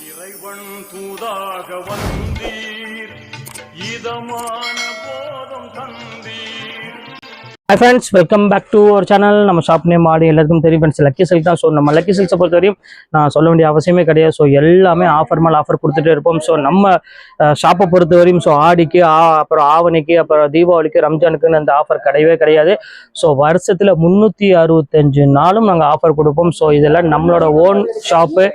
இறைவன் தூதாக வந்தீர், இதமான போதம் தந்தீர். Hi friends, welcome back to our channel. நம்ம ஷாப் நேம் ஆடி எல்லாருக்கும் தெரியும் ஃப்ரெண்ட்ஸ், லக்கி சில்க் தான். ஸோ நம்ம லக்கி சில்க்ஸை பொறுத்த வரையும் நான் சொல்ல வேண்டிய அவசியமே கிடையாது. ஸோ எல்லாமே ஆஃபர் மேலே ஆஃபர் கொடுத்துட்டே இருப்போம். ஸோ நம்ம ஷாப்பை பொறுத்த வரையும் ஸோ ஆடிக்கு அப்புறம் ஆவணிக்கு அப்புறம் தீபாவளிக்கு ரம்ஜானுக்குன்னு அந்த ஆஃபர் கிடையவே கிடையாது. ஸோ வருஷத்தில் 365 நாளும் நாங்கள் ஆஃபர் கொடுப்போம். ஸோ இதெல்லாம் நம்மளோட ஓன் ஷாப்பு,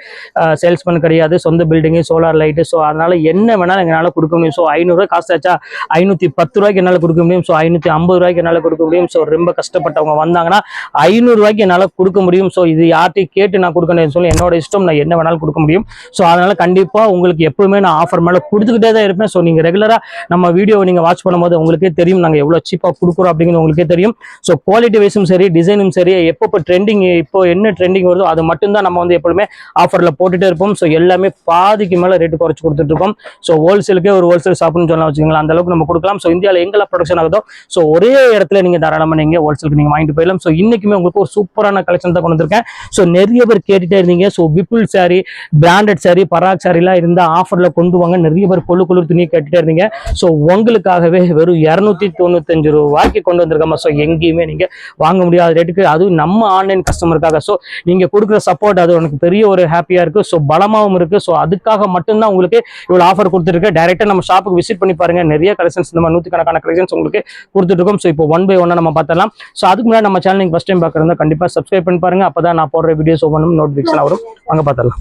சேல்ஸ்மேன் கிடையாது, சொந்த பில்டிங்கு, சோலார் லைட்டு. ஸோ அதனால் என்ன வேணாலும் எங்களால் கொடுக்க முடியும். ஸோ 500 காசு ஆச்சா 510 ரூபாய்க்கு என்னால் கொடுக்க முடியும். ஸோ 550 ரூபாய்க்கு என்னால் கொடுக்க முடியும். ஸோ ரொம்ப கஷ்டப்பட்டவங்க வந்தாங்கன்னா 500 ரூபாய்க்கு என்னால் கொடுக்க முடியும். ஸோ இது யார்ட்டையும் கேட்டு நான் கொடுக்கணும்னு சொல்லி என்னோட இஷ்டம், நான் என்ன வேணாலும் கொடுக்க முடியும். ஸோ அதனால கண்டிப்பாக உங்களுக்கு எப்பவுமே நான் ஆஃபர் மேலே கொடுத்துக்கிட்டே தான் இருப்பேன். ஸோ நீங்கள் ரெகுலராக நம்ம வீடியோவை நீங்கள் வாட்ச் பண்ணும்போது உங்களுக்கே தெரியும் நாங்கள் எவ்வளோ சீப்பாக கொடுக்குறோம் அப்படிங்கிறது உங்களுக்கே தெரியும். ஸோ குவாலிட்டி வைஸும் சரி, டிசைனும் சரி, எப்போ ட்ரெண்டிங், இப்போ என்ன ட்ரெண்டிங் வருதோ அது மட்டும்தான் நம்ம வந்து எப்பவுமே ஆஃபரில் போட்டுகிட்டே இருப்போம். ஸோ எல்லாமே பாதிக்கு மேலே ரேட்டு குறைச்சி கொடுத்துட்டு இருக்கோம். ஸோ ஹோல்சேலுக்கே ஒரு ஹோல்சேல் ஷாப்னு சொல்லலாம் வச்சுக்கோங்களேன், அந்த அளவுக்கு நம்ம கொடுக்கலாம். ஸோ இந்தியாவில் எங்கெல்லாம் ப்ரொடக்ஷன் ஆகுதோ ஸோ ஒரே இடத்துல நீங்கள் தாராளமாக நீங்கள் ஹோல்சேலுக்கு நீங்கள் வாங்கிட்டு போயிடலாம். ஸோ இன்னைக்குமே உங்களுக்கு ஒரு சூப்பரான கலெக்ஷன் தான் கொண்டு வந்திருக்கேன். ஸோ நிறைய பேர் கேட்டுட்டே இருந்தீங்க. ஸோ விப்புல் சாரி, பிராண்டட் சாரி, பராக் சாரிலாம் இருந்தால் ஆஃபரில் கொண்டு வாங்க, நிறைய பேர் குளிர் துணி கேட்டுட்டே இருந்தீங்க. ஸோ உங்களுக்காகவே வெறும் 295 ரூபாய்க்கு கொண்டு வந்திருக்கோம். ஸோ எங்கேயுமே நீங்கள் வாங்க முடியாத ரேட்டுக்கு, அதுவும் நம்ம ஆன்லைன் கஸ்டமருக்காக. ஸோ நீங்கள் கொடுக்குற சப்போர்ட் அது உனக்கு பெரிய ஒரு ஹாப்பியாக இருக்குது. ஸோ பலமாகவும் இருக்குது. ஸோ அதுக்காக மட்டும்தான் உங்களுக்கு இவ்வளோ ஆஃபர் கொடுத்துருக்கு. டைரெக்டாக நம்ம ஷாப்புக்கு விசிட் பண்ணி பாருங்க, நிறைய கலெக்ஷன்ஸ், இந்த மாதிரி 100கணக்கான கலெக்ஷன்ஸ் உங்களுக்கு கொடுத்துருக்கோம். ஸோ இப்போ 1 by 1 நம்ம பார்த்தலாம். ஸோ அதுக்கு முன்னாடி நம்ம சேனல் நீங்கள் ஃபர்ஸ்ட் டைம் பார்க்குறதா கண்டிப்பாக சப்ஸ்கிரைப் பண்ணி பாருங்க, அப்பதான் நான் போடுற வீடியோஸ் ஒவ்வொன்றும் நோட்டிஃபிகேஷன் வரும். வாங்க பார்த்தலாம்.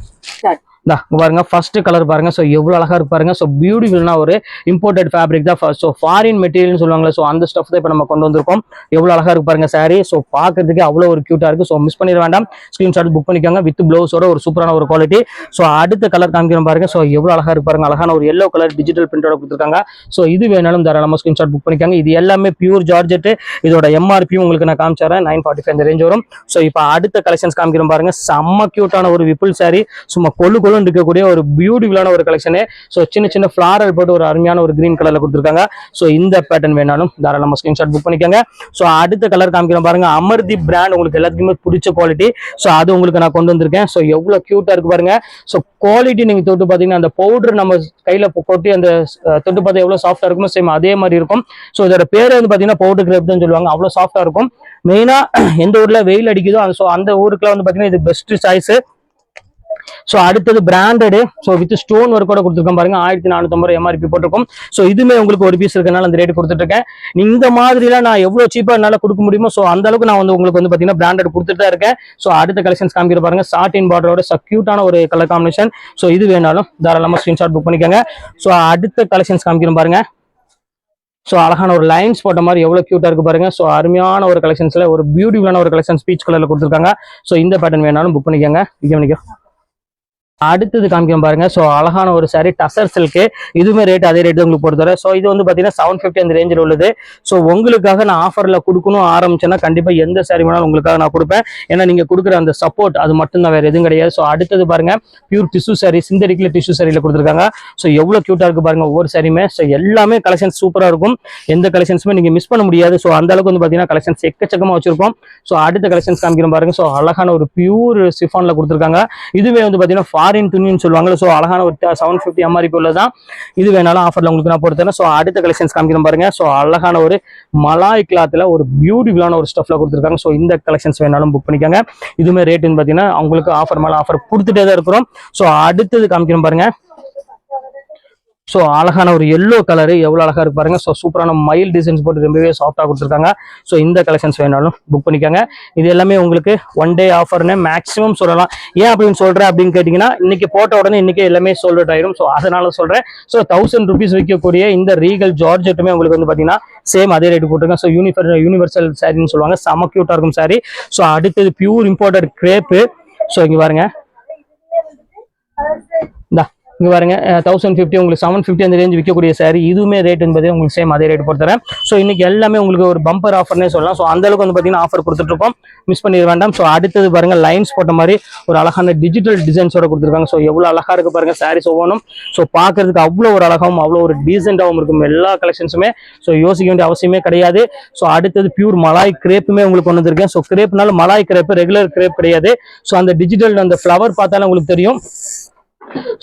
பாருங்க, ஃபர்ஸ்ட் கலர் பாருங்க. ஸோ எவ்வளவு அழகா இருக்கு பாருங்க. ஸோ பியூட்டிஃபுல்னா ஒரு இம்போர்ட்டட் ஃபேப்ரிக் தான். ஸோ ஃபாரின் மெட்டீரியல் சொல்லுவாங்களே, ஸோ அந்த ஸ்டஃப் தான் இப்போ நம்ம கொண்டு வந்திருக்கோம். எவ்வளவு அழகா இருக்கு பாருங்க சாரி. ஸோ பார்க்கறதுக்கு அவ்வளோ ஒரு கியூட்டா இருக்கு. ஸோ மிஸ் பண்ணிட வேண்டாம், ஸ்கிரீன்ஷாட் புக் பண்ணிக்கோங்க வித் பிளவுஸோட ஒரு சூப்பரான ஒரு குவாலிட்டி. ஸோ அடுத்த கலர் காமிக்கிறோம் பாருங்க. ஸோ எவ்வளவு அழகா இருக்கு பாருங்க, அழகான ஒரு எல்லோ கலர் டிஜிட்டல் பிரிண்டோட கொடுத்துருக்காங்க. ஸோ இது வேணாலும் தாராளமாக ஸ்கிரீன்ஷாட் புக் பண்ணிக்கோங்க. இது எல்லாமே பியூர் ஜார்ஜெட். இதோட எம்ஆர்பியும் உங்களுக்கு நான் காமிச்சிடறேன், 945 இந்த ரேஞ்ச் வரும். ஸோ இப்போ அடுத்த கலெக்ஷன்ஸ் காமிக்கிறோம் பாருங்க. செம்ம கியூட்டான ஒரு விப்புல் சாரி, சும்மா கொள்ளுன்னு இருக்கக்கூடிய ஒரு பியூட்டிஃபுல்லான ஒரு கலெக்ஷன். ஸோ சின்ன சின்ன ஃபிளாரல் போட்டு ஒரு அருமையான ஒரு கிரீன் கலர்ல கொடுத்துருக்காங்க. ஸோ இந்த பேட்டர்ன் வேணாலும் தாராளமாக ஸ்கிரீன்ஷாட் புக் பண்ணிக்கோங்க. ஸோ அடுத்த கலர் காமிக்கிறோம் பாருங்க. அமர்தீப் பிராண்ட், உங்களுக்கு எல்லாத்துக்குமே பிடிச்ச குவாலிட்டி. ஸோ அது உங்களுக்கு நான் கொண்டு வந்திருக்கேன். ஸோ எவ்வளவு கியூட்டா இருக்கு பாருங்க. ஸோ குவாலிட்டி நீங்க தொட்டு பார்த்தீங்கன்னா அந்த பவுடர் நம்ம கையில கொட்டி அந்த தொட்டு பார்த்தா எவ்வளவு சாஃப்டா இருக்குமோ சேம் அதே மாதிரி இருக்கும். ஸோ இதோட பேர் வந்து பாத்தீங்கன்னா பவுடர் கிரேப் தான் சொல்லுவாங்க. அவ்வளவு சாஃப்டா இருக்கும். மெயினா எந்த ஊர்ல வெயில் அடிக்குதோ அந்த ஊருக்குலாம் வந்து பாத்தீங்கன்னா இது பெஸ்ட் சாய்ஸ். ஸோ அடுத்தது பிராண்டடு, ஸோ வித் ஸ்டோன் ஒர்க்கோட கொடுத்துருக்கோம் பாருங்க. 1450 எம்ஆர்பி போட்டிருக்கோம். ஸோ இதுமே உங்களுக்கு ஒரு பீஸ் இருக்கனால அந்த ரேட் கொடுத்துட்டு இருக்கேன். இந்த மாதிரிலாம் நான் எவ்வளவு சீப்பா என்னால கொடுக்க முடியுமோ ஸோ அந்த அளவுக்கு நான் வந்து உங்களுக்கு வந்து பாத்தீங்கன்னா பிராண்டட் கொடுத்துட்டு தான் இருக்கேன். ஸோ அடுத்த கலெக்ஷன்ஸ் காமிக்கிற பாருங்க. சாட்டின் பார்டரோட கியூட்டான ஒரு கலர் காம்பினேஷன். ஸோ இது வேணாலும் தாராளமா ஸ்கிரீன்ஷாட் புக் பண்ணிக்கோங்க. ஸோ அடுத்த கலெக்ஷன்ஸ் காமிக்கிறோம் பாருங்க. ஸோ அழகான ஒரு லைன்ஸ் போட்ட மாதிரி எவ்வளவு கியூட்டா இருக்கு பாருங்க. ஸோ அருமையான ஒரு கலெக்ஷன்ஸ்ல ஒரு பியூட்டிஃபுல்லான ஒரு கலெக்ஷன்ஸ் பீச் கலர்ல கொடுத்துருக்காங்க. ஸோ இந்த பேட்டர்ன் வேணாலும் புக் பண்ணிக்கோங்க. அடுத்தது காமிக்கிறோம் பாருங்க. ஸோ அழகான ஒரு சாரி டசர் சில்க்கு, இதுவுமே ரேட் அதே ரேட் உங்களுக்கு பொறுத்தவரை. ஸோ இது வந்து பாத்தீங்கன்னா 750 அந்த ரேஞ்சில் உள்ளது. ஸோ உங்களுக்காக நான் ஆஃபர்ல கொடுக்கணும் ஆரம்பிச்சேன்னா கண்டிப்பா எந்த சாரி வேணாலும் உங்களுக்காக நான் கொடுப்பேன். ஏன்னா நீங்க கொடுக்குற அந்த சப்போர்ட் அது மட்டும் தான், வேற எதுவும் கிடையாது. ஸோ அடுத்தது பாருங்க, பியூர் டிஷ்யூ சாரி, சிந்தடிக்ல டிஷ்யூ சாரியில கொடுத்துருக்காங்க. ஸோ எவ்வளவு கியூட்டா இருக்கு பாருங்க ஒவ்வொரு சாரியுமே. ஸோ எல்லாமே கலெக்ஷன்ஸ் சூப்பரா இருக்கும், எந்த கலெக்ஷன்ஸுமே நீங்க மிஸ் பண்ண முடியாது. ஸோ அந்த அளவுக்கு வந்து பாத்தீங்கன்னா கலெக்ஷன்ஸ் எக்கச்சக்கமா வச்சிருக்கோம். ஸோ அடுத்த கலெக்ஷன்ஸ் காமிக்கிறோம் பாருங்க. ஸோ அழகான ஒரு பியூர் சிஃபான்ல கொடுத்துருக்காங்க. இதுவே வந்து பாத்தீங்கன்னா ஃபாரின் துணின்னு சொல்லுவாங்க. ஸோ அழகான ஒரு 750 எம்ஆர்பி உள்ளதான். இது வேணாலும் ஆஃபர்ல உங்களுக்கு நான் போடுறேன். ஸோ அடுத்த கலெக்ஷன்ஸ் காமிக்கிறோம் பாருங்க. ஸோ அழகான ஒரு மலாய் கிளாத்ல ஒரு பியூட்டிஃபுல்லான ஒரு ஸ்டஃப்ல கொடுத்துருக்காங்க. ஸோ இந்த கலெக்ஷன்ஸ் வேணாலும் புக் பண்ணிக்கோங்க. இதுவுமே ரேட்டுன்னு பாத்தீங்கன்னா உங்களுக்கு ஆஃபர் மேல ஆஃபர் கொடுத்துட்டே தான் இருக்கிறோம். ஸோ அடுத்தது காமிக்கிறோம் பாருங்க. ஸோ அழகான ஒரு எல்லோ கலர் எவ்வளவு அழகா இருக்கு பாருங்க. ஸோ சூப்பரான மயில் டிசைன்ஸ் போட்டு ரொம்பவே சாஃப்டா கொடுத்துருக்காங்க. ஸோ இந்த கலெக்ஷன்ஸ் வேணாலும் புக் பண்ணிக்கோங்க. இது எல்லாமே உங்களுக்கு 1 டே ஆஃபர்னு மேக்ஸிமம் சொல்லலாம். ஏன் அப்படின்னு சொல்றேன் அப்படின்னு கேட்டீங்கன்னா, இன்னைக்கு போட்ட உடனே இன்னைக்கு எல்லாமே சோல்ட் அவுட் ஆயிரும். ஸோ அதனால சொல்றேன். ஸோ 1000 rupees விற்கக்கூடிய இந்த ரீகல் ஜார்ஜெட்டுமே உங்களுக்கு வந்து பாத்தீங்கன்னா சேம் அதே ரேட் போட்டுருங்க. ஸோ யூனிவர்சல் சாரின்னு சொல்லுவாங்க, செம கியூட்டா இருக்கும் சாரி. ஸோ அடுத்தது பியூர் இம்போர்ட்டட் கிரேப்பு. ஸோ இங்க பாருங்க, இங்க பாருங்க 1050 உங்களுக்கு 750 அந்த ரேஞ்ச் விற்கக்கூடிய சாரி. இதுவுமே ரேட் என்பது உங்களுக்கு சேம் அதே ரேட் பொறுத்தரேன். ஸோ இன்னைக்கு எல்லாமே உங்களுக்கு ஒரு பம்பர் ஆஃபர்னே சொல்லலாம். ஸோ அந்த அளவுக்கு வந்து பாத்தீங்கன்னா ஆஃபர் கொடுத்துட்டு இருக்கோம், மிஸ் பண்ணிட வேண்டாம். ஸோ அடுத்தது பாருங்க, லைன்ஸ் போட்ட மாதிரி ஒரு அழகான டிஜிட்டல் டிசைன்ஸோட கொடுத்துருக்காங்க. ஸோ எவ்வளவு அழகா இருக்கு பாருங்க சாரீஸ் ஒவ்வொன்றும். ஸோ பாக்குறதுக்கு அவ்வளவு ஒரு அழகாவும் அவ்வளோ ஒரு டீசென்டாகவும் இருக்கும் எல்லா கலெக்ஷன்ஸுமே. ஸோ யோசிக்க வேண்டிய அவசியமே கிடையாது. ஸோ அடுத்தது பியூர் மலாய் கிரேப்புமே உங்களுக்கு கொண்டு வந்திருக்கேன். ஸோ கிரேப்னால மலாய் கிரேப் ரெகுலர் கிரேப் கிடையாது. ஸோ அந்த டிஜிட்டல் அந்த ஃபிளவர் பார்த்தாலும் உங்களுக்கு தெரியும்.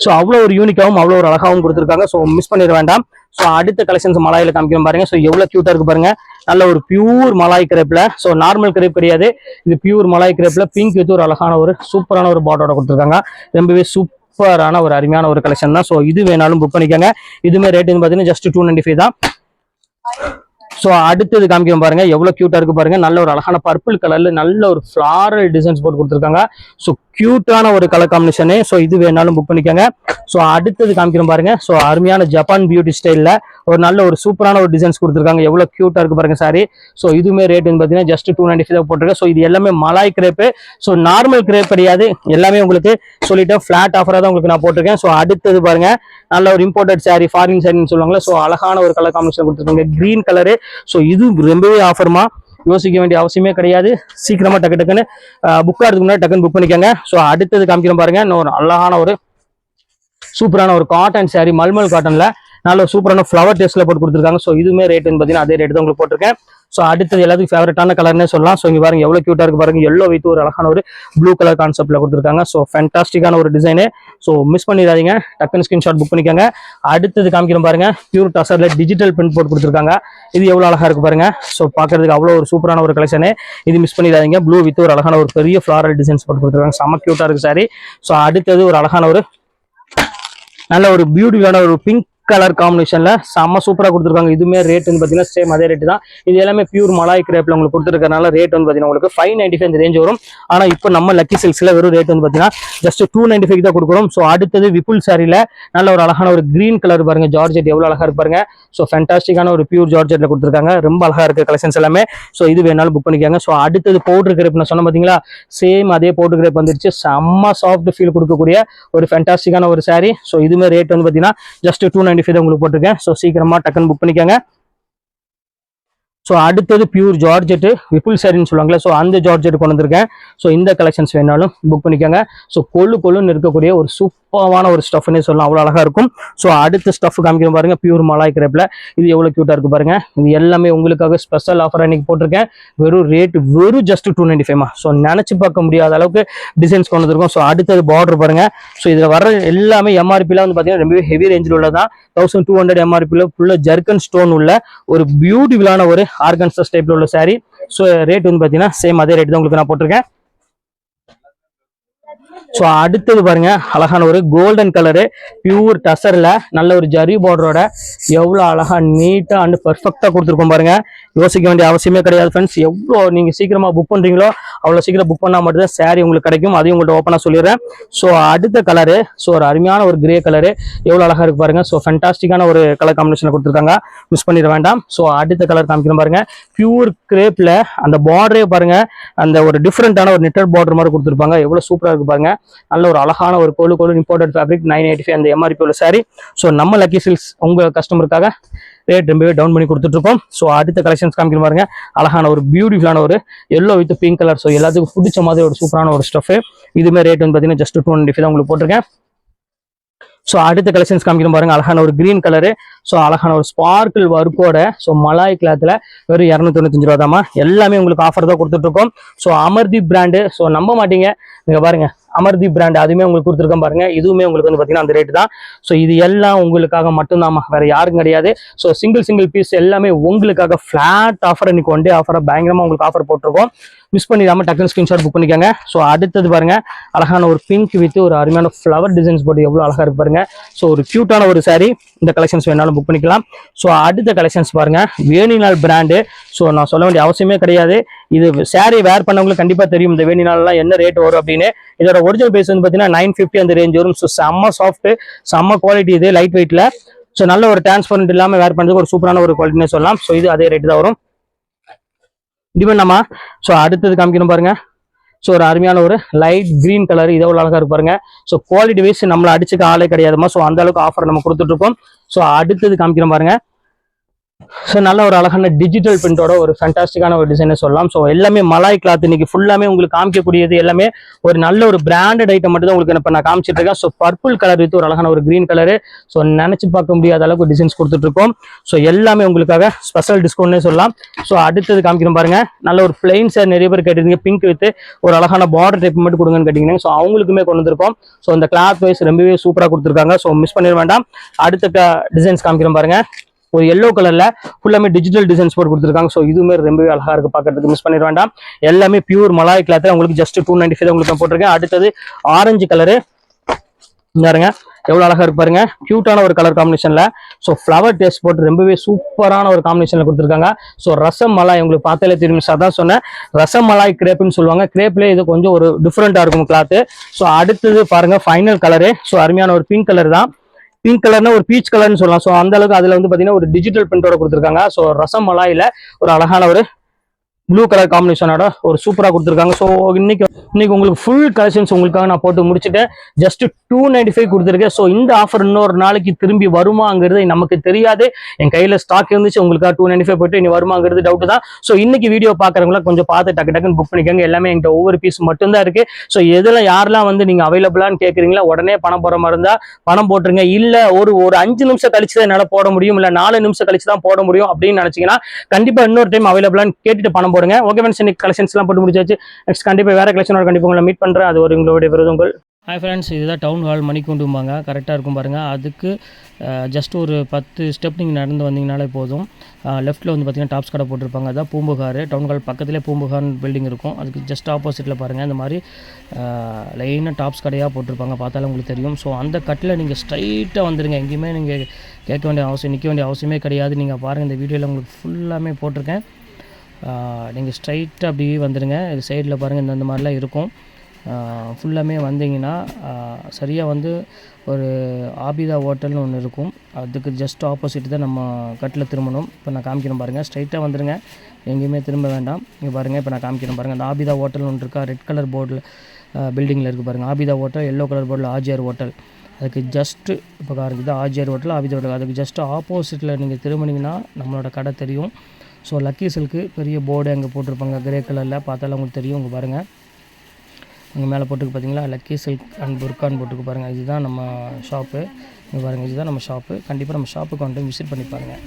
ஸோ அவ்வளோ ஒரு யூனிக்காகவும் அவ்வளோ ஒரு அழகாகவும் கொடுத்துருக்காங்க. ஸோ மிஸ் பண்ணிட வேண்டாம். ஸோ அடுத்த கலெக்ஷன்ஸ் மலாயில காமிக்கிறோம் பாருங்க. ஸோ எவ்வளோ கியூட்டா இருக்கு பாருங்க. நல்ல ஒரு பியூர் மலாய் கிரேப்ல, ஸோ நார்மல் கிரேப் கிடையாது, இது பியூர் மலாய் கிரேப்ல பிங்க் வித் ஒரு அழகான ஒரு சூப்பரான ஒரு பாட்டோட கொடுத்துருக்காங்க. ரொம்பவே சூப்பரான ஒரு அருமையான ஒரு கலெக்ஷன் தான். ஸோ இது வேணாலும் புக் பண்ணிக்கோங்க. இதுமே ரேட் வந்து பார்த்தீங்கன்னா ஜஸ்ட் 295 தான். ஸோ அடுத்தது காமிக்கிறோம் பாருங்க. எவ்வளவு கியூட்டா இருக்கு பாருங்க. நல்ல ஒரு அழகான பர்பிள் கலர்ல நல்ல ஒரு ஃபிளாரல் டிசைன்ஸ் போட்டு கொடுத்துருக்காங்க. ஸோ கியூட்டான ஒரு கலர் காம்பினேஷனு. ஸோ இது வேணாலும் புக் பண்ணிக்கோங்க. ஸோ அடுத்தது காமிக்கிறோம் பாருங்க. ஸோ அருமையான ஜப்பான் பியூட்டி ஸ்டைல்ல ஒரு நல்ல ஒரு சூப்பரான ஒரு டிசைன்ஸ் கொடுத்துருக்காங்க. எவ்வளவு கியூட்டா இருக்கு பாருங்க சாரி. ஸோ இதுமே ரேட் வந்து பார்த்தீங்கன்னா ஜஸ்ட் 295 போட்டிருக்கேன். ஸோ இது எல்லாமே மலாய் கிரேப்பு. ஸோ நார்மல் கிரேப் கிடையாது, எல்லாமே உங்களுக்கு சொல்லிட்டேன் ஃபிளாட் ஆஃபரா தான் உங்களுக்கு நான் போட்டிருக்கேன். ஸோ அடுத்தது பாருங்க, நல்ல ஒரு இம்போர்ட்டட் சாரி, ஃபாரின் சாரின்னு சொல்லுவாங்களா. ஸோ அழகான ஒரு கலர் காம்பினேஷன் கொடுத்துருக்காங்க, கிரீன் கலரு. ஸோ இது ரொம்பவே ஆஃபர்மா, யோசிக்க வேண்டிய அவசியமே கிடையாது. சீக்கிரமா டக்கு டக்குன்னு புக் ஆகிறதுக்கு முன்னாடி டக்குன்னு புக் பண்ணிக்கோங்க. ஸோ அடுத்தது காமிக்கிறோம் பாருங்க. இன்னொரு அழகான ஒரு சூப்பரான ஒரு காட்டன் சாரி, மல்மல் காட்டன்ல நல்ல சூப்பரான ஃப்ளவர் டேஸ்ட்ல போட்டு கொடுத்துருக்காங்க. ஸோ இதுவுமே ரேட் பார்த்தீங்கன்னா அதே ரேட் தான் உங்களுக்கு போட்டிருக்கேன். ஸோ அடுத்தது எல்லாத்துக்கும் ஃபேவரட்டான கலர்னே சொல்லலாம். ஸோ இங்க பாருங்க எவ்வளவு கியூட்டா இருக்கு பாருங்க. எல்லோ வித் ஒரு அழகான ஒரு ப்ளூ கலர் கான்செப்ட்ல கொடுத்துருக்காங்க. ஸோ ஃபேண்டாஸ்டிக்கான ஒரு டிசைனு. ஸோ மிஸ் பண்ணிடாதீங்க, டக்குன்னு ஸ்கிரீன்ஷாட் புக் பண்ணிக்கோங்க. அடுத்தது காமிக்கிறோம் பாருங்க, பியூர் டசர்ல டிஜிட்டல் பிரிண்ட் போட்டு கொடுத்துருக்காங்க. இது எவ்வளவு அழகா இருக்கு பாருங்க. ஸோ பாக்குறதுக்கு அவ்வளோ ஒரு சூப்பரான ஒரு கலெக்ஷனு. இது மிஸ் பண்ணிடாதீங்க. ப்ளூ வித் ஒரு அழகான ஒரு பெரிய ஃபிளாரல் டிசைன்ஸ் போட்டு கொடுத்துருக்காங்க. செம்ம கியூட்டா இருக்கு சாரி. ஸோ அடுத்தது ஒரு அழகான ஒரு நல்ல ஒரு பியூட்டிஃபுல்லான ஒரு பிங்க் கலர் காம்பினேஷன்ல செம்ம சூப்பரா கொடுத்துருக்காங்க. இதுமே ரேட் வந்து பாத்தீங்கன்னா சேம் அதே ரேட் தான். இது எல்லாமே பியூர் மலாய் கிரேப்ல உங்களுக்கு கொடுத்துருக்கனால ரேட் வந்து பாத்தீங்கன்னா உங்களுக்கு 595 இந்த ரேஞ்ச் வரும். ஆனா இப்போ நம்ம லக்கி சில்க்ஸ்ல வெறும் ரேட் வந்து பாத்தீங்கன்னா ஜஸ்ட் 295 தான் கொடுக்குறோம். ஸோ அடுத்தது விப்புல் சாரில நல்ல ஒரு அழகான ஒரு கிரீன் கலர் பாருங்க, ஜார்ஜெட் எவ்வளவு அழகா இருக்கு பாருங்க. ஸோ ஃபேண்டாஸ்டிக்கான ஒரு பியூர் ஜார்ஜெட்ல கொடுத்துருக்காங்க. ரொம்ப அழகா இருக்கு கலெக்ஷன்ஸ் எல்லாமே. ஸோ இது வேணாலும் புக் பண்ணிக்காங்க. ஸோ அடுத்தது பவுடர் கிரேப் நான் சொன்ன பாத்தீங்களா, சேம் அதே பவுடர் கிரேப் வந்துருச்சு. செம்ம சாஃப்ட் ஃபீல் கொடுக்கக்கூடிய ஒரு ஃபேண்டாஸ்டிக்கான ஒரு சாரி. ஸோ இதுமே ரேட் வந்து பாத்தீங்கன்னா ஜஸ்ட் 295 தான் உங்களுக்கு போட்டிருக்கேன். ஸோ சீக்கிரமா டக்குன்னு புக் பண்ணிக்கோங்க. ஸோ அடுத்தது பியூர் ஜார்ஜெட் விப்புல் சாரின்னு சொல்லுவாங்களே, ஸோ அந்த ஜார்ஜெட் கொண்டு வந்திருக்கேன். ஸோ இந்த கலெக்ஷன்ஸ் வேணாலும் புக் பண்ணிக்கோங்க. ஸோ கொள்ளுன்னு இருக்கக்கூடிய ஒரு சூப்பரான ஒரு ஸ்டஃப்னே சொல்லலாம், அவ்வளோ அழகா இருக்கும். ஸோ அடுத்த ஸ்டஃப் காமிக்கிறோம் பாருங்க, பியூர் மலாய் கிரேப்ல. இது எவ்வளோ கியூட்டா இருக்கு பாருங்க. இது எல்லாமே உங்களுக்காக ஸ்பெஷல் ஆஃபர் அன்னைக்கு போட்டிருக்கேன். வெறும் ஜஸ்ட் 295. ஸோ நினைச்சு பார்க்க முடியாத அளவுக்கு டிசைன்ஸ் கொண்டு வந்திருக்கோம். ஸோ அடுத்தது பார்டர் பாருங்க. ஸோ இதுல வர எல்லாமே எம்ஆர்பில வந்து பாத்தீங்கன்னா ரொம்பவே ஹெவி ரேஞ்சில் உள்ளதான். 1200 எம்ஆர்பில ஃபுல்லா ஜர்கன் ஸ்டோன் உள்ள ஒரு பியூட்டிஃபுல்லான ஒரு ஆர்கன்சா டைப்ல உள்ள சாரி. ஸோ ரேட் வந்து பாத்தீங்கன்னா சேம் அதே ரேட் தான் உங்களுக்கு நான் போட்டிருக்கேன். ஸோ அடுத்தது பாருங்க, அழகான ஒரு கோல்டன் கலரு பியூர் டசர்ல நல்ல ஒரு ஜரி பார்டரோட எவ்வளோ அழகா நீட்டா அண்ட் பெர்ஃபெக்டா கொடுத்துருக்கோம் பாருங்க. யோசிக்க வேண்டிய அவசியமே கிடையாது ஃப்ரெண்ட்ஸ். எவ்வளோ நீங்க சீக்கிரமா புக் பண்றீங்களோ அவ்வளோ சீக்கிரம் புக் பண்ணா மட்டும்தான் சாரி உங்களுக்கு கிடைக்கும். அதையும் உங்கள்ட்ட ஓப்பனா சொல்லிடுறேன். ஸோ அடுத்த கலரு, ஸோ ஒரு அருமையான ஒரு கிரே கலரு எவ்வளோ அழகா இருக்கு பாருங்க. ஸோ ஃபேண்டாஸ்டிக்கான ஒரு கலர் காம்பினேஷன் கொடுத்துருக்காங்க, மிஸ் பண்ணிட வேண்டாம். ஸோ அடுத்த கலர் காமிக்கிறோம் பாருங்க, பியூர் கிரேப்ல அந்த பார்டரே பாருங்க, அந்த ஒரு டிஃப்ரெண்டான ஒரு நெட்டட் பார்டர் மாதிரி கொடுத்துருப்பாங்க. எவ்வளவு சூப்பரா இருக்கு பாருங்க. நல்ல ஒரு அழகான ஒரு கோலு இம்போர்ட்டட் ஃபேப்ரிக் 985 அந்த எம்ஆர்பி உள்ள சாரி. ஸோ நம்ம லக்கி சில்க்ஸ் உங்க கஸ்டமருக்காக ரேட் ரொம்பவே டவுன் பண்ணி கொடுத்துட்டு இருக்கோம். ஸோ அடுத்த கலெக்ஷன்ஸ் காமிக்கிற பாருங்க, அழகான ஒரு பியூட்டிஃபுல்லான ஒரு yellow with pink colour. So எல்லாத்துக்கும் பிடிச்ச மாதிரி ஒரு சூப்பரான ஒரு ஸ்டஃப். இதுமே ரேட் வந்து பார்த்தீங்கன்னா ஜஸ்ட் 295 தான் உங்களுக்கு போட்டிருக்கேன். ஸோ அடுத்த கலெக்ஷன்ஸ் காமிக்கிறோம் பாருங்க, அழகான ஒரு கிரீன் கலரு. ஸோ அழகான ஒரு ஸ்பார்க்கிள் ஒர்க்கோட ஸோ மலாய் கிளாத்ல வெறும் 295 ரூபா தாமா. எல்லாமே உங்களுக்கு ஆஃபர் தான் கொடுத்துட்டு இருக்கோம். ஸோ அமர்தீப் பிராண்டு, ஸோ நம்ப மாட்டீங்க, நீங்க பாருங்க அமர்தீப் பிராண்ட் அதுவுமே உங்களுக்கு கொடுத்துருக்கோம் பாருங்க. இதுவுமே உங்களுக்கு வந்து பார்த்தீங்கன்னா அந்த ரேட் தான். ஸோ இது எல்லாம் உங்களுக்காக மட்டும்தாமா, வேற யாரும் கிடையாது. ஸோ சிங்கிள் பீஸ் எல்லாமே உங்களுக்காக ஃபிளாட் ஆஃபர், இன்னைக்கு ஒன் டே ஆஃபராக பயங்கரமா உங்களுக்கு ஆஃபர் போட்டிருக்கோம். மிஸ் பண்ணிடாம டக்குன்னு ஸ்கிரீன்ஷாட் புக் பண்ணிக்கோங்க. ஸோ அடுத்தது பாருங்க, அழகான ஒரு பிங்க் வித் ஒரு அருமையான ஃப்ளவர் டிசைன்ஸ் போட்டு எவ்வளவு அழகா இருக்கு பாருங்க. ஸோ ஒரு கியூட்டான ஒரு சாரி. இந்த கலெக்ஷன்ஸ் வேணாலும் புக் பண்ணிக்கலாம். ஸோ அடுத்த கலெக்ஷன்ஸ் பாருங்க, வேணிநாள் பிராண்டு. ஸோ நான் சொல்ல வேண்டிய அவசியமே கிடையாது, இது சாரி வேர் பண்ணவங்களுக்கு கண்டிப்பா தெரியும் இந்த வேணிநாள்லாம் என்ன ரேட் வரும் அப்படின்னு. இதோட ஒரிஜினல் பிரைஸ் வந்து பார்த்தீங்கன்னா 950 அந்த ரேஞ்ச் வரும். ஸோ செம்ம சாஃப்ட், செம்ம குவாலிட்டி, இது லைட் வெயிட்ல. ஸோ நல்ல ஒரு டிரான்ஸ்பரண்ட் இல்லாம வேர் பண்றதுக்கு ஒரு சூப்பரான ஒரு குவாலிட்டின்னு சொல்லலாம். ஸோ இது அதே ரேட் தான் வரும். டிபெண்ட். ஸோ அடுத்தது காமிக்கணும் பாருங்க, ஸோ ஒரு அருமையான ஒரு லைட் கிரீன் கலர், இதை அழகா இருக்கு பாருங்க. ஸோ குவாலிட்டி வைஸ் நம்மள அடிச்சுக்க ஆளே கிடையாதுமா. ஸோ அந்த அளவுக்கு ஆஃபர் நம்ம கொடுத்துட்டு இருக்கோம். ஸோ அடுத்தது காமிக்கிறோம் பாருங்க, ஸோ நல்ல ஒரு அழகான டிஜிட்டல் பிரிண்டோட ஒரு ஃபேண்டாஸ்டிக்கான ஒரு டிசைனை சொல்லலாம். ஸோ எல்லாமே மலாய் கிளாத் இன்னைக்கு ஃபுல்லாமே உங்களுக்கு காமிக்கக்கூடியது எல்லாமே ஒரு நல்ல ஒரு பிராண்டட் ஐட்டம் மட்டும் தான் உங்களுக்கு இப்போ நான் காமிச்சிட்டு இருக்கேன். ஸோ பர்பிள் கலர் வித் ஒரு அழகான ஒரு கிரீன் கலரு. ஸோ நினைச்சு பார்க்க முடியாத அளவுக்கு டிசைன்ஸ் கொடுத்துட்டு இருக்கோம். ஸோ எல்லாமே உங்களுக்காக ஸ்பெஷல் டிஸ்கவுண்ட்னே சொல்லலாம். ஸோ அடுத்தது காமிக்கிறோம் பாருங்க, நல்ல ஒரு பிளைன் சார் நிறைய பேர் கேட்டிருந்தீங்க, பிங்க் வித் ஒரு அழகான பார்டர் டைப் மட்டும் கொடுங்கன்னு கேட்டீங்க. ஸோ அவங்களுக்குமே கொண்டு வந்திருக்கோம். ஸோ இந்த கிளாத் வைஸ் ரொம்பவே சூப்பராக கொடுத்துருக்காங்க. ஸோ மிஸ் பண்ணிட வேண்டாம். அடுத்த டிசைன்ஸ் காமிக்கிறோம் பாருங்க, ஒரு எல்லோ கலர்ல ஃபுல்லாமே டிஜிட்டல் டிசைன்ஸ் போட்டு கொடுத்துருக்காங்க. ஸோ இதுவுமே ரொம்பவே அழகா இருக்கு பார்க்கறதுக்கு, மிஸ் பண்ணிட வேண்டாம். எல்லாமே பியூர் மலாய் கிளாத், உங்களுக்கு ஜஸ்ட் 295 உங்களுக்கு நான் போட்டிருக்கேன். அடுத்தது ஆரஞ்சு கலரு பாருங்க, எவ்வளவு அழகா இருக்கு பாருங்க, கியூட்டான ஒரு கலர் காம்பினேஷன்ல. ஸோ ஃபிளவர் டேஸ்ட் போட்டு ரொம்பவே சூப்பரான ஒரு காம்பினேஷன்ல கொடுத்துருக்காங்க. ஸோ ரசம் மலாய் உங்களுக்கு பார்த்தாலே தெரியும், அதான் சொன்னேன், ரசம் மலாய் கிரேப்னு சொல்லுவாங்க. கிரேப்லேயே இது கொஞ்சம் ஒரு டிஃப்ரெண்டா இருக்கும் கிளாத். ஸோ அடுத்தது பாருங்க ஃபைனல் கலரு. ஸோ அருமையான ஒரு பிங்க் கலர் தான், பிங்க் கலர்னா ஒரு பீச் கலர்னு சொல்லலாம். ஸோ அந்த அளவுக்கு அதுல வந்து பாத்தீங்கன்னா ஒரு டிஜிட்டல் பிரிண்டோட கொடுத்துருக்காங்க. ஸோ ரசம் மலாயில ஒரு அழகான ஒரு ப்ளூ கலர் காம்பினேஷனோட ஒரு சூப்பரா கொடுத்துருக்காங்க. ஸோ இன்னைக்கு உங்களுக்கு ஃபுல் கலெக்ஷன்ஸ் உங்களுக்காக நான் போட்டு முடிச்சுட்டேன். ஜஸ்ட் 295 கொடுத்துருக்கேன். ஸோ இந்த ஆஃபர் இன்னொரு நாளைக்கு திரும்பி வருமாங்கிறது நமக்கு தெரியாது. என் கையில ஸ்டாக் இருந்துச்சு, உங்களுக்காக 295 போயிட்டு இனி வருமாங்கிறது டவுட் தான். ஸோ இன்னைக்கு வீடியோ பாக்குறவங்களா கொஞ்சம் பார்த்து டக்கு டக்குன்னு புக் பண்ணிக்கோங்க. எல்லாமே என்கிட்ட ஒவ்வொரு பீஸ் மட்டும்தான் இருக்கு. ஸோ எதுல யாரெல்லாம் வந்து நீங்க அவைலபிளான்னு கேட்குறீங்களா, உடனே பணம் போற மாதிரி இருந்தா பணம் போட்டுருங்க. இல்ல ஒரு 5 நிமிஷம் கழிச்சு தான் என்னால போட முடியும், இல்ல 4 நிமிஷம் கழிச்சு தான் போட முடியும் அப்படின்னு நினைச்சீங்கன்னா கண்டிப்பா இன்னொரு டைம் அவைலபிளான்னு கேட்டுட்டு பணம் போடுங்க. ஓகே ஃப்ரெண்ட்ஸ், இன்னைக்கு கலெக்ஷன்ஸ் எல்லாம் போட்டு முடிச்சாச்சு. நெக்ஸ்ட் கண்டிப்பா வேற கலெக்ஷனோட கண்டிப்பா உங்களை மீட் பண்றேன். அது ஒரு உங்களுடைய விருதுங்கள். ஹாய் ஃப்ரெண்ட்ஸ், இதுதான் டவுன் ஹால் மணிக்கூண்டும்பாங்க, கரெக்டாக இருக்கும் பாருங்கள். அதுக்கு ஜஸ்ட் ஒரு 10 ஸ்டெப் நீங்கள் நடந்து வந்தீங்கனாலே போதும். லெஃப்ட்டில் வந்து பார்த்தீங்கன்னா டாப்ஸ் கடை போட்டிருப்பாங்க, அதான் பூம்புகார். டவுன் ஹால் பக்கத்துலேயே பூம்புகார் பில்டிங் இருக்கும். அதுக்கு ஜஸ்ட் ஆப்போசிட்டில் பாருங்கள், இந்த மாதிரி லைனாக டாப்ஸ் கடையாக போட்டிருப்பாங்க, பார்த்தாலும் உங்களுக்கு தெரியும். ஸோ அந்த கட்டில் நீங்கள் ஸ்ட்ரைட்டாக வந்துடுங்க, எங்கேயுமே நீங்கள் கேட்க வேண்டிய அவசியம், நிற்க வேண்டிய அவசியமே கிடையாது. நீங்கள் பாருங்கள், இந்த வீடியோவில் உங்களுக்கு ஃபுல்லாமே போட்டிருக்கேன். நீங்கள் ஸ்ட்ரைட்டாக அப்படியே வந்துடுங்க. இது சைடில் பாருங்கள், இந்த மாதிரிலாம் இருக்கும். ஃபுல்லாமே வந்தீங்கன்னா சரியாக வந்து ஒரு ஆபிதா ஹோட்டல்னு ஒன்று இருக்கும், அதுக்கு ஜஸ்ட் ஆப்போசிட் தான் நம்ம கட்டில் திரும்பணும். இப்போ நான் காமிக்கிறேன் பாருங்கள், ஸ்ட்ரைட்டாக வந்துடுங்க, எங்கேயுமே திரும்ப வேண்டாம். இங்கே பாருங்கள், இப்போ நான் காமிக்கிறேன் பாருங்கள், அந்த ஆபிதா ஹோட்டல்னு ஒன்று இருக்கா, ரெட் கலர் போர்டில் பில்டிங்கில் இருக்குது பாருங்கள், ஆபிதா ஹோட்டல். எல்லோ கலர் போர்டில் ஆஜிஆர் ஹோட்டல். அதுக்கு ஜஸ்ட்டு இப்போ பாருங்க, இது ஆஜிஆர் ஹோட்டல், ஆபிதா ஹோட்டல். அதுக்கு ஜஸ்ட்டு ஆப்போசிட்டில் நீங்கள் திரும்பினீங்கன்னா நம்மளோட கடை தெரியும். ஸோ லக்கி சில்க்கு பெரிய போர்டு அங்கே போட்டிருப்பாங்க, கிரே கலரில், பார்த்தாலும் உங்களுக்கு தெரியும். உங்கள் பாருங்கள், அங்கே மேலே போட்டுக்கு பார்த்தீங்களா, லக்கி சில்க் அண்ட் புர்கான் போட்டுக்கு பாருங்கள். இதுதான் நம்ம ஷாப்பு. இங்கே பாருங்கள், இதுதான் நம்ம ஷாப்பு. கண்டிப்பாக நம்ம ஷாப்புக்கு வந்துட்டு விசிட் பண்ணி பாருங்கள்.